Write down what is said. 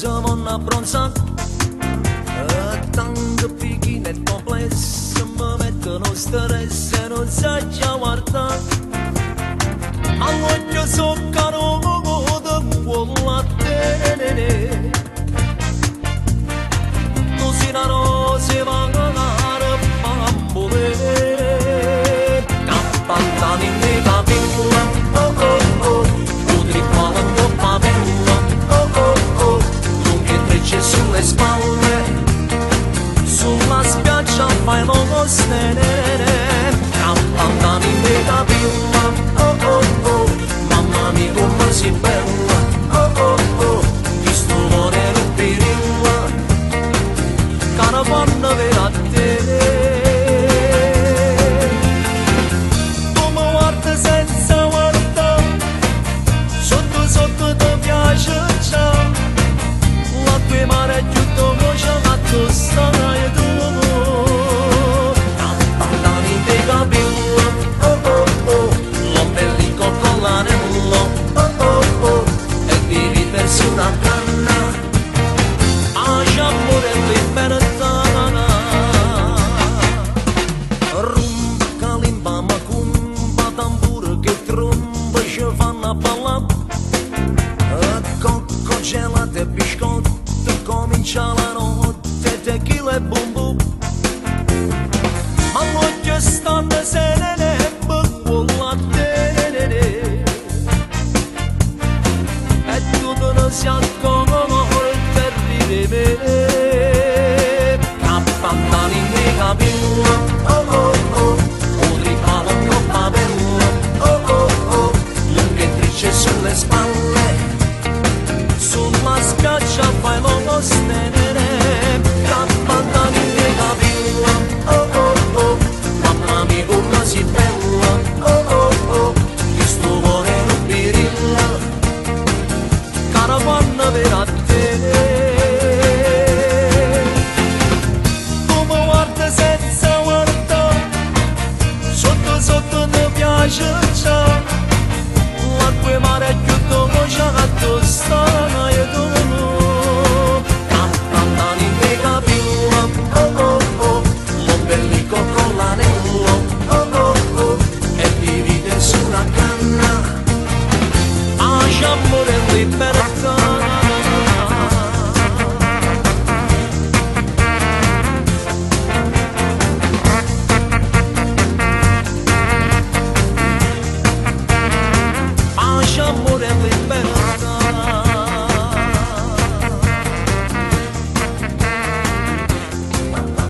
siamo abbronzati, tanto picchine e complesse mi mettono stress e non sai già guardare. A voglio so caro di buon te, tu sei una rosa magari bambole, campantani nei capelli, oh oh oh, udri quando pavella, oh oh oh, lunghe trecce sulle spalle, sulla spiaggia fai lo stenere, campantani nei capelli, oh oh oh, mamma mia come si bella, oh oh oh, chi sto cuore non pirilla, caravana vera a te. Come guarda senza guardare, sotto sotto ti piace già, l'acqua e mare è tutto voce ma tu stai tu. Campantani dei capelli, oh oh oh, l'ombelico con l'anello, oh oh oh, e vivi verso una canna, amore e libertà. Rum, kalimba, macumba, tamburo che tromba ci fanno ballare, cocco, gelato e biscotto, comincia la notte, tequila e bum bum. Ma voglio stare serene e bevo latte, e tutto non si accorge per ridere. Campantani nei capelli, oh oh oh, udri pavano pavella, oh oh oh, lunghe trecce sulle spalle, sulla spiaggia fai lo stenere. Campantani nei capelli, oh oh oh, mamma mia come si bella, oh oh oh, chi sto cuore non pirilla, caravana vera a te. Come guarda senza guardare, sotto sotto ti piace già, l'acqua e mare è tutto voce a tu stai tu. Campantani nei capelli, oh oh oh, l'ombelico con l'anello, oh oh oh, e vivi su una canna, amore e libertà. Amore e libertà.